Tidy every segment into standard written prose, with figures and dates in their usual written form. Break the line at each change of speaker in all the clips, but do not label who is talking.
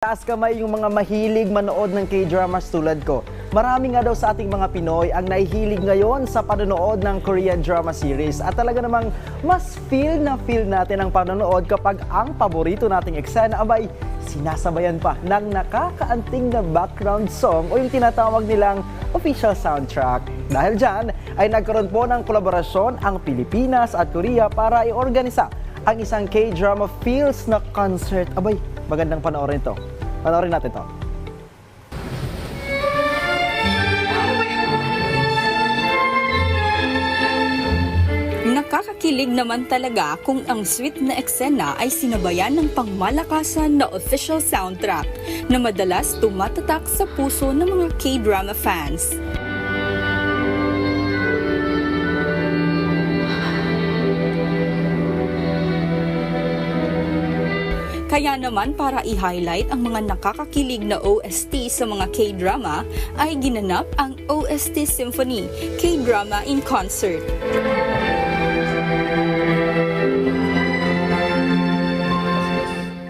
Taas kamay yung mga mahilig manood ng K-dramas tulad ko. Marami nga daw sa ating mga Pinoy ang nahihilig ngayon sa panonood ng Korean drama series. At talaga namang mas feel natin ang panonood kapag ang paborito nating eksena abay sinasabayan pa ng nakakaanting na background song o yung tinatawag nilang official soundtrack. Dahil dyan ay nagkaroon po ng kolaborasyon ang Pilipinas at Korea para i-organisa ang isang K-drama feels na concert. Abay, magandang panoorin to. Panoorin natin to.
Nakakakilig naman talaga kung ang sweet na eksena ay sinabayan ng pangmalakasan na official soundtrack na madalas tumatatak sa puso ng mga K-drama fans. Kaya naman para i-highlight ang mga nakakakilig na OST sa mga K-drama ay ginanap ang OST Symphony, K-drama in Concert.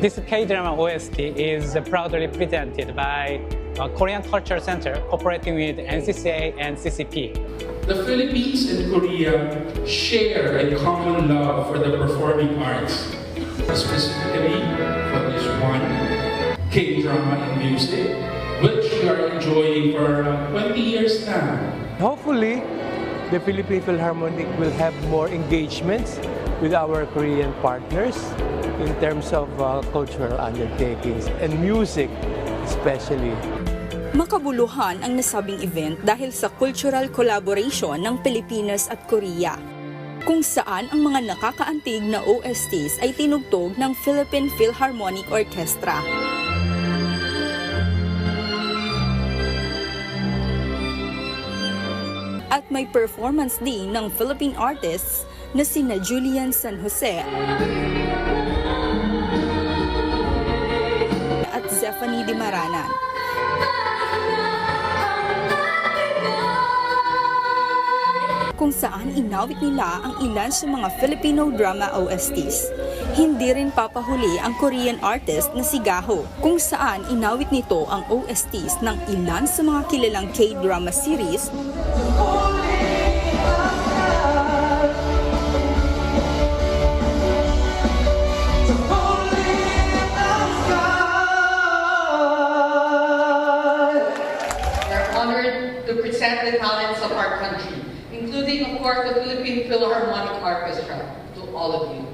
This K-drama OST is proudly presented by Korean Cultural Center cooperating with NCCA and CCP.
The Philippines and Korea share a common love for the performing arts, specifically for this one K-drama and music, which we are enjoying for 20 years now.
Hopefully, the Philippine Philharmonic will have more engagements with our Korean partners in terms of cultural undertakings and music especially.
Makabuluhan ang nasabing event dahil sa cultural collaboration ng Pilipinas at Korea, kung saan ang mga nakakaantig na OSTs ay tinugtog ng Philippine Philharmonic Orchestra. At may performance din ng Philippine artists na sina Julian San Jose at Zephanie Di Maranan. Kung saan inawit nila ang ilan sa mga Filipino drama OSTs. Hindi rin papahuli ang Korean artist na si Gaho, kung saan inawit nito ang OSTs ng ilan sa mga kilalang K-drama series
to present the talents of our country, including, of course, the Philippine Philharmonic Orchestra, to all of you.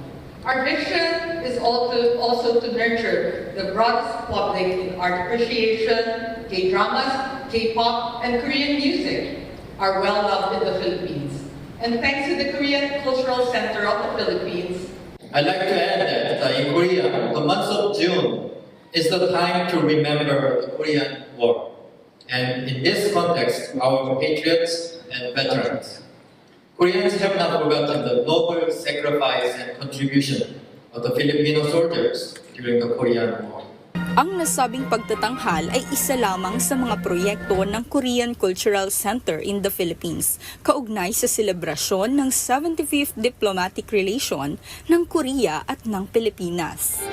Our mission is also to nurture the broadest public in art appreciation, K-dramas, K-pop, and Korean music are well loved in the Philippines. And thanks to the Korean Cultural Center of the Philippines,
I'd like to add that in Korea, the month of June is the time to remember the Korean War. And in this context, our patriots and veterans, Koreans have not forgotten the noble sacrifice and contribution of the Filipino soldiers during the Korean War.
Ang nasabing pagtatanghal ay isa lamang sa mga proyekto ng Korean Cultural Center in the Philippines, kaugnay sa selebrasyon ng 75th diplomatic relation ng Korea at ng Pilipinas.